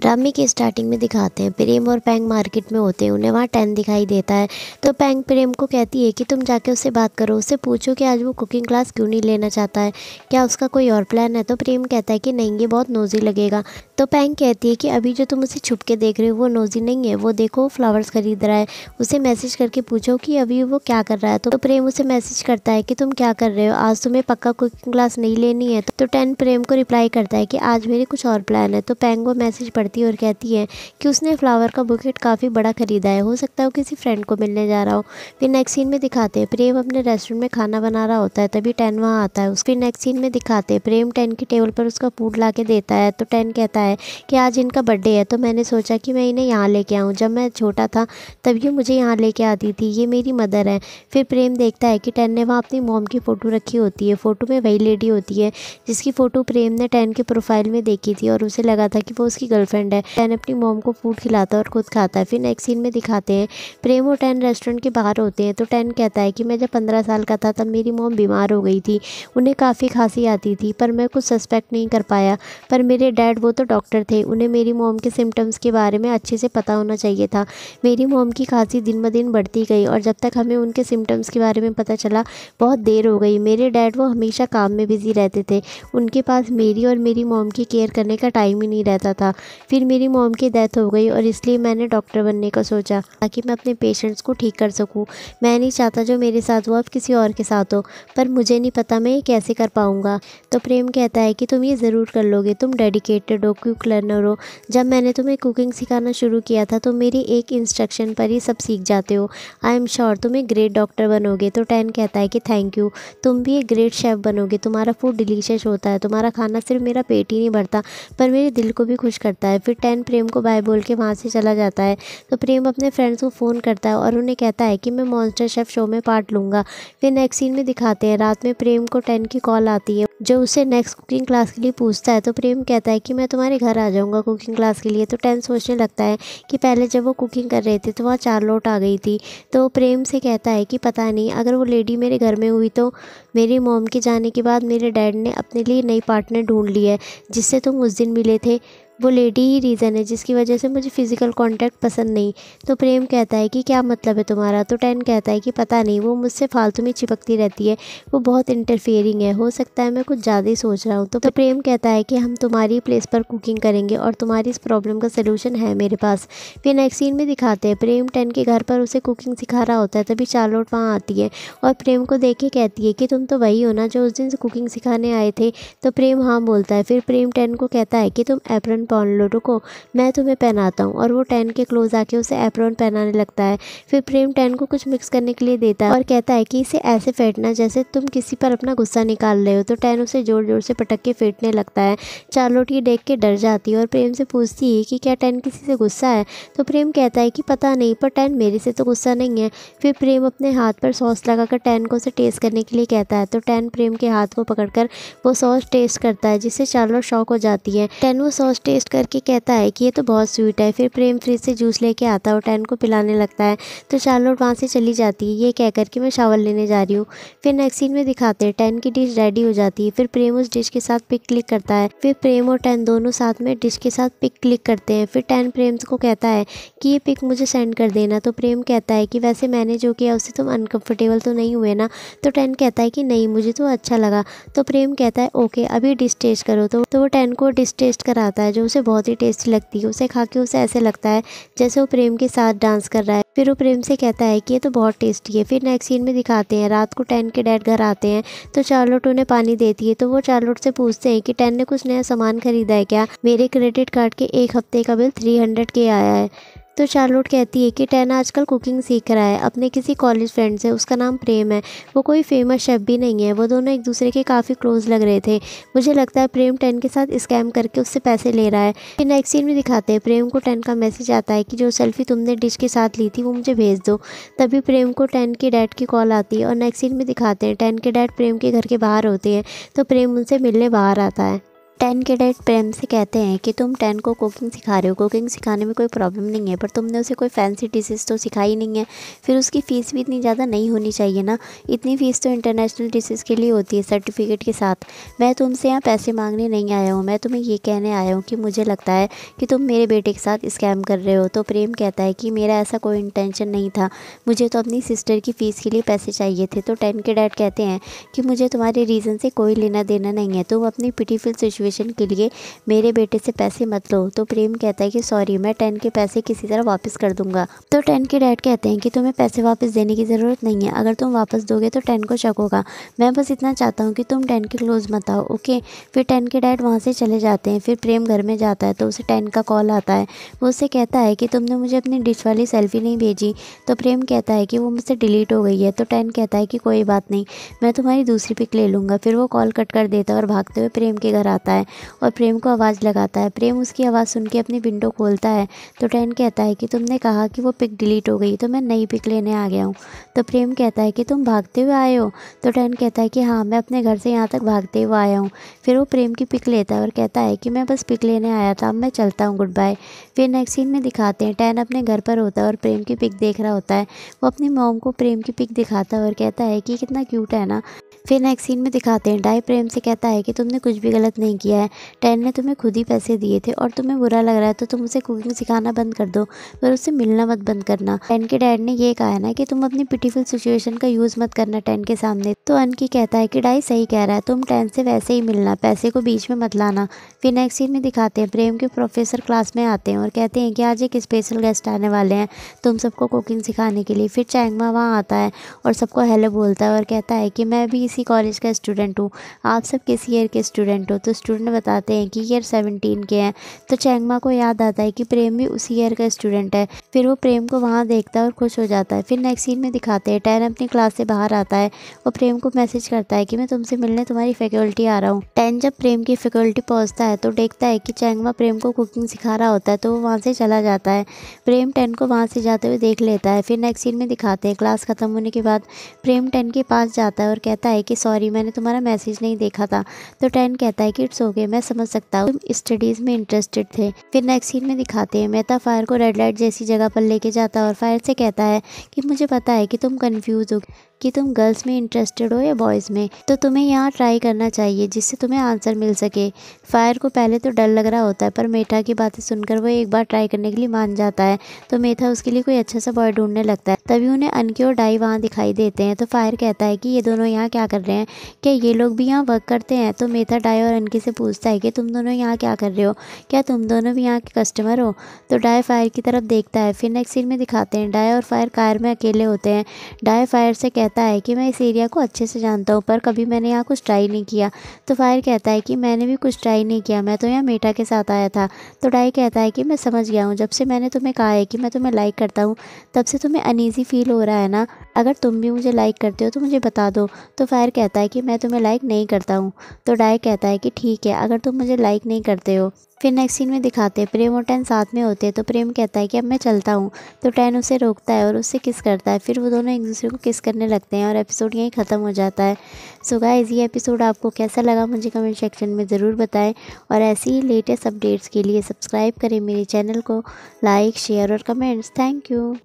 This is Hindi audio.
ड्रामे की स्टार्टिंग में दिखाते हैं प्रेम और पैंग मार्केट में होते हैं। उन्हें वहाँ 10 दिखाई देता है तो पैंग प्रेम को कहती है कि तुम जाके उससे बात करो, उससे पूछो कि आज वो कुकिंग क्लास क्यों नहीं लेना चाहता है, क्या उसका कोई और प्लान है। तो प्रेम कहता है कि नहीं, ये बहुत नोजी लगेगा। तो पैंग कहती है कि अभी जो तुम उसे छुप के देख रहे हो वो नोजी नहीं है, वो देखो फ्लावर्स खरीद रहा है, उसे मैसेज करके पूछो कि अभी वो क्या कर रहा है। तो प्रेम उसे मैसेज करता है कि तुम क्या कर रहे हो, आज तुम्हें पक्का कुकिंग क्लास नहीं लेनी है। तो 10 प्रेम को रिप्लाई करता है कि आज मेरे कुछ और प्लान है। तो पैंग वो मैसेज पढ़ती है और कहती है कि उसने फ्लावर का बुकेट काफ़ी बड़ा खरीदा है, हो सकता है वो किसी फ्रेंड को मिलने जा रहा हो। फिर नेक्स्ट सीन में दिखाते हैं प्रेम अपने रेस्टोरेंट में खाना बना रहा होता है, तभी 10 वहाँ आता है। फिर नेक्स्ट सीन में दिखाते हैं प्रेम 10 की टेबल पर उसका फूड ला के देता है। तो 10 कहता है कि आज इनका बर्थडे है तो मैंने सोचा कि मैं इन्हें यहाँ लेके आऊँ, जब मैं छोटा था तब ये मुझे यहाँ लेके आती थी, ये मेरी मदर है। फिर प्रेम देखता है कि 10 ने वहाँ अपनी मॉम की फ़ोटो रखी होती है, फ़ोटो में वही लेडी होती है जिसकी फ़ोटो प्रेम ने 10 के प्रोफाइल में देखी थी और उसे लगा था कि वो उसकी गर्लफ्रेंड है। 10 अपनी मॉम को फूड खिलाता है और खुद खाता है। फिर नेक्स्ट सीन में दिखाते हैं प्रेम और 10 रेस्टोरेंट के बाहर होते हैं। तो 10 कहता है कि मैं जब 15 साल का था तब मेरी मॉम बीमार हो गई थी, उन्हें काफ़ी खांसी आती थी पर मैं कुछ सस्पेक्ट नहीं कर पाया। पर मेरे डैड वो तो डॉक्टर थे, उन्हें मेरी मॉम के सिम्टम्स के बारे में अच्छे से पता होना चाहिए था। मेरी मॉम की खांसी दिन ब दिन बढ़ती गई और जब तक हमें उनके सिम्टम्स के बारे में पता चला बहुत देर हो गई। मेरे डैड वो हमेशा काम में बिजी रहते थे, उनके पास मेरी और मेरी मॉम की केयर करने का टाइम ही नहीं रहता था। फिर मेरी मॉम की डेथ हो गई और इसलिए मैंने डॉक्टर बनने का सोचा ताकि मैं अपने पेशेंट्स को ठीक कर सकूं। मैं नहीं चाहता जो मेरे साथ हुआ अब किसी और के साथ हो, पर मुझे नहीं पता मैं ये कैसे कर पाऊंगा। तो प्रेम कहता है कि तुम ये ज़रूर कर लोगे, तुम डेडिकेटेड हो, क्विक लर्नर हो। जब मैंने तुम्हें कुकिंग सिखाना शुरू किया था तो मेरी एक इंस्ट्रक्शन पर ही सब सीख जाते हो। आई एम श्योर तुम एक ग्रेट डॉक्टर बनोगे। तो 10 कहता है कि थैंक यू, तुम भी एक ग्रेट शेफ़ बनोगे, तुम्हारा फूड डिलीशियस होता है, तुम्हारा खाना सिर्फ मेरा पेट ही नहीं भरता पर मेरे दिल को भी खुश करता है। फिर 10 प्रेम को बाय बोल के वहाँ से चला जाता है। तो प्रेम अपने फ्रेंड्स को फ़ोन करता है और उन्हें कहता है कि मैं मॉन्स्टर शेफ़ शो में पार्ट लूँगा। फिर नेक्स्ट सीन में दिखाते हैं रात में प्रेम को 10 की कॉल आती है जो उसे नेक्स्ट कुकिंग क्लास के लिए पूछता है। तो प्रेम कहता है कि मैं तुम्हारे घर आ जाऊँगा कुकिंग क्लास के लिए। तो 10 सोचने लगता है कि पहले जब वो कुकिंग कर रहे थे तो वहाँ चार्लोट आ गई थी। तो प्रेम से कहता है कि पता नहीं अगर वो लेडी मेरे घर में हुई तो मेरी मॉम के जाने के बाद मेरे डैड ने अपने लिए नई पार्टनर ढूंढ ली है, जिससे तुम उस दिन मिले थे वो लेडी ही रीज़न है जिसकी वजह से मुझे फ़िज़िकल कांटेक्ट पसंद नहीं। तो प्रेम कहता है कि क्या मतलब है तुम्हारा। तो 10 कहता है कि पता नहीं, वो मुझसे फालतू में चिपकती रहती है, वो बहुत इंटरफेयरिंग है, हो सकता है मैं कुछ ज़्यादा ही सोच रहा हूँ। तो प्रेम कहता है कि हम तुम्हारी प्लेस पर कुकिंग करेंगे और तुम्हारी इस प्रॉब्लम का सलूशन है मेरे पास। फिर नेक्स्ट सीन में दिखाते हैं प्रेम 10 के घर पर उसे कुकिंग सिखा रहा होता है, तभी चार्लोट वहाँ आती है और प्रेम को देख के कहती है कि तुम तो वही हो ना जो उस दिन कुकिंग सिखाने आए थे। तो प्रेम हाँ बोलता है। फिर प्रेम 10 को कहता है कि तुम एप्रन पहन लो, रुको मैं तुम्हें पहनाता हूँ, और वो 10 के क्लोज आके उसे एप्रन पहनाने लगता है। फिर प्रेम 10 को कुछ मिक्स करने के लिए देता है और कहता है कि इसे ऐसे फेंटना जैसे तुम किसी पर अपना गुस्सा निकाल रहे हो। तो 10 उसे जोर जोर से पटक के फेंटने लगता है। चार्लोट ये देख के डर जाती है और प्रेम से पूछती है कि क्या 10 किसी से गुस्सा है। तो प्रेम कहता है कि पता नहीं, पर 10 मेरे से तो गुस्सा नहीं है। फिर प्रेम अपने हाथ पर सॉस लगाकर 10 को उसे टेस्ट करने के लिए कहता है। तो 10 प्रेम के हाथ को पकड़कर वो सॉस टेस्ट करता है जिससे चार्लोट शॉक हो जाती है। 10 वो सॉस टेस्ट करके कहता है कि ये तो बहुत स्वीट है। फिर प्रेम फ्रिज से जूस लेके आता है और 10 को पिलाने लगता है। तो चार्लोट वहाँ से चली जाती है ये कहकर कि मैं शावर लेने जा रही हूँ। फिर नेक्स्ट सीन में दिखाते हैं 10 की डिश रेडी हो जाती है। फिर प्रेम उस डिश के साथ पिक क्लिक करता है। फिर प्रेम और 10 दोनों साथ में डिश के साथ पिक क्लिक करते हैं। फिर 10 प्रेम को कहता है कि ये पिक मुझे सेंड कर देना। तो प्रेम कहता है कि वैसे मैंने जो किया उससे तुम अनकंफर्टेबल तो नहीं हुए ना। तो 10 कहता है कि नहीं, मुझे तो अच्छा लगा। तो प्रेम कहता है ओके अभी डिश टेस्ट करो। तो वो 10 को डिश टेस्ट कराता है जो उसे बहुत ही टेस्टी लगती है। उसे खा के उसे ऐसे लगता है जैसे वो प्रेम के साथ डांस कर रहा है। फिर वो प्रेम से कहता है कि ये तो बहुत टेस्टी है। फिर नेक्स्ट सीन में दिखाते हैं रात को 10 के डैड घर आते हैं तो चार्लोट उन्हें पानी देती है। तो वो चार्लोट से पूछते हैं कि 10 ने कुछ नया सामान खरीदा है क्या, मेरे क्रेडिट कार्ड के एक हफ्ते का बिल 300 के आया है। तो चार्लोट कहती है कि 10 आजकल कुकिंग सीख रहा है अपने किसी कॉलेज फ्रेंड से, उसका नाम प्रेम है, वो कोई फेमस शेफ भी नहीं है। वो दोनों एक दूसरे के काफ़ी क्लोज लग रहे थे। मुझे लगता है प्रेम 10 के साथ स्कैम करके उससे पैसे ले रहा है। फिर नेक्स्ट सीन में दिखाते हैं प्रेम को 10 का मैसेज आता है कि जो सेल्फी तुमने डिश के साथ ली थी वो मुझे भेज दो। तभी प्रेम को 10 के डैड की कॉल आती है और नेक्स्ट सीन में दिखाते हैं 10 के डैड प्रेम के घर के बाहर होते हैं। तो प्रेम उनसे मिलने बाहर आता है। टेन के डैड प्रेम से कहते हैं कि तुम टेन को कुकिंग सिखा रहे हो, कुकिंग सिखाने में कोई प्रॉब्लम नहीं है, पर तुमने उसे कोई फैंसी डिशेस तो सिखाई नहीं है। फिर उसकी फ़ीस भी इतनी ज़्यादा नहीं होनी चाहिए ना। इतनी फ़ीस तो इंटरनेशनल डिशेस के लिए होती है सर्टिफिकेट के साथ। मैं तुमसे यहाँ पैसे मांगने नहीं आया हूँ, मैं तुम्हें ये कहने आया हूँ कि मुझे लगता है कि तुम मेरे बेटे के साथ स्कैम कर रहे हो। तो प्रेम कहता है कि मेरा ऐसा कोई इंटेंशन नहीं था, मुझे तो अपनी सिस्टर की फ़ीस के लिए पैसे चाहिए थे। तो टेन के डैड कहते हैं कि मुझे तुम्हारे रीज़न से कोई लेना देना नहीं है, तुम अपनी पिटीफुल सिचुएशन के लिए मेरे बेटे से पैसे मत लो। तो प्रेम कहता है कि सॉरी, मैं टेन के पैसे किसी तरह वापस कर दूंगा। तो टेन के डैड कहते हैं कि तुम्हें पैसे वापस देने की ज़रूरत नहीं है, अगर तुम वापस दोगे तो टेन को शक होगा। मैं बस इतना चाहता हूँ कि तुम टेन के क्लोज मत आओ, ओके। फिर टेन के डैड वहाँ से चले जाते हैं। फिर प्रेम घर में जाता है तो उसे टेन का कॉल आता है। वो उससे कहता है कि तुमने मुझे अपनी डिश वाली सेल्फी नहीं भेजी। तो प्रेम कहता है कि वो मुझसे डिलीट हो गई है। तो टेन कहता है कि कोई बात नहीं, मैं तुम्हारी दूसरी पिक ले लूँगा। फिर वो कॉल कट कर देता है और भागते हुए प्रेम के घर आता है और प्रेम को आवाज़ लगाता है। प्रेम उसकी आवाज़ सुन के अपनी विंडो खोलता है। तो टेन कहता है कि तुमने कहा कि वो पिक डिलीट हो गई, तो मैं नई पिक लेने आ गया हूँ। तो प्रेम कहता है कि तुम भागते हुए आए हो। तो टेन कहता है कि हाँ, मैं अपने घर से यहाँ तक भागते हुए आया हूँ। फिर वो प्रेम की पिक लेता है और कहता है कि मैं बस पिक लेने आया था, अब मैं चलता हूँ, गुड बाय। फिर नेक्स्ट सीन में दिखाते हैं टेन अपने घर पर होता है और प्रेम की पिक देख रहा होता है। वो अपनी मॉम को प्रेम की पिक दिखाता है और कहता है कि कितना क्यूट है ना। फिर नेक्स्ट सीन में दिखाते हैं डाई प्रेम से कहता है कि तुमने कुछ भी गलत नहीं किया है, टेन ने तुम्हें खुद ही पैसे दिए थे और तुम्हें बुरा लग रहा है तो तुम उसे कुकिंग सिखाना बंद कर दो, पर उससे मिलना मत बंद करना। टेन के डैड ने ये कहा है ना कि तुम अपनी पिटीफुल सिचुएशन का यूज़ मत करना टेन के सामने। तो अनकी कहता है कि डाई सही कह रहा है, तुम टेन से वैसे ही मिलना, पैसे को बीच में मत लाना। फिर नेक्स्ट सीन में दिखाते हैं प्रेम के प्रोफेसर क्लास में आते हैं और कहते हैं कि आज एक स्पेशल गेस्ट आने वाले हैं तुम सबको कुकिंग सिखाने के लिए। फिर चैंगमा वहाँ आता है और सबको हेलो बोलता है और कहता है कि मैं भी इसी कॉलेज का स्टूडेंट हूँ, आप सब किस ईयर के स्टूडेंट हो। तो स्टूडेंट बताते हैं कि ईयर 17 के हैं। तो चैंगमा को याद आता है कि प्रेम भी उसी ईयर का स्टूडेंट है। फिर वो प्रेम को वहाँ देखता है और खुश हो जाता है। फिर नेक्स्ट सीन में दिखाते हैं टेन अपनी क्लास से बाहर आता है और प्रेम को मैसेज करता है कि मैं तुमसे मिलने तुम्हारी फैकल्टी आ रहा हूँ। टेन जब प्रेम की फैकल्टी पहुँचता है तो देखता है कि चैंगमा प्रेम को कुकिंग सिखा रहा होता है, तो वो वहाँ से चला जाता है। प्रेम टेन को वहाँ से जाते हुए देख लेता है। फिर नेक्स्ट सीन में दिखाते हैं क्लास खत्म होने के बाद प्रेम टेन के पास जाता है और कहता है कि सॉरी, मैंने तुम्हारा मैसेज नहीं देखा था। तो टेन कहता है कि इट्स ओके, मैं समझ सकता हूँ तुम स्टडीज़ में इंटरेस्टेड थे। फिर नेक्स्ट सीन में दिखाते हैं मेहता फायर को रेड लाइट जैसी जगह पर लेके जाता है और फायर से कहता है कि मुझे पता है कि तुम कंफ्यूज हो कि तुम गर्ल्स में इंटरेस्टेड हो या बॉयज़ में, तो तुम्हें यहाँ ट्राई करना चाहिए जिससे तुम्हें आंसर मिल सके। फायर को पहले तो डर लग रहा होता है, पर मेथा की बातें सुनकर वो एक बार ट्राई करने के लिए मान जाता है। तो मेथा उसके लिए कोई अच्छा सा बॉय ढूंढने लगता है। तभी उन्हें अनकी और डाई वहाँ दिखाई देते हैं। तो फायर कहता है कि ये दोनों यहाँ क्या कर रहे हैं, क्या ये लोग भी यहाँ वर्क करते हैं। तो मेथा डाई और अनकी से पूछता है कि तुम दोनों यहाँ क्या कर रहे हो, क्या तुम दोनों भी यहाँ के कस्टमर हो। तो डाई फायर की तरफ देखता है। फिर नेक्स्ट सीन में दिखाते हैं डाई और फायर कार में अकेले होते हैं। डाई फायर से कहता है कि मैं इस एरिया को अच्छे से जानता हूँ, पर कभी मैंने यहाँ कुछ ट्राई नहीं किया। तो फायर कहता है कि मैंने भी कुछ ट्राई नहीं किया, मैं तो यहाँ मेटा के साथ आया था। तो डाई कहता है कि मैं समझ गया हूँ, जब से मैंने तुम्हें कहा है कि मैं तुम्हें लाइक करता हूँ तब से तुम्हें अनईजी फील हो रहा है ना, अगर तुम भी मुझे लाइक करते हो तो मुझे बता दो। तो फायर कहता है कि मैं तुम्हें लाइक नहीं करता हूँ। तो डाई कहता है कि ठीक है, अगर तुम मुझे लाइक नहीं करते हो। फिर नेक्स्ट सीन में दिखाते हैं प्रेम और टेन साथ में होते हैं। तो प्रेम कहता है कि अब मैं चलता हूँ। तो टेन उसे रोकता है और उससे किस करता है। फिर वो दोनों एक दूसरे को किस करने लगते हैं और एपिसोड यहीं ख़त्म हो जाता है। सो गाइस, ये एपिसोड आपको कैसा लगा मुझे कमेंट सेक्शन में ज़रूर बताएं और ऐसी ही लेटेस्ट अपडेट्स के लिए सब्सक्राइब करें मेरे चैनल को, लाइक शेयर और कमेंट्स। Thank you.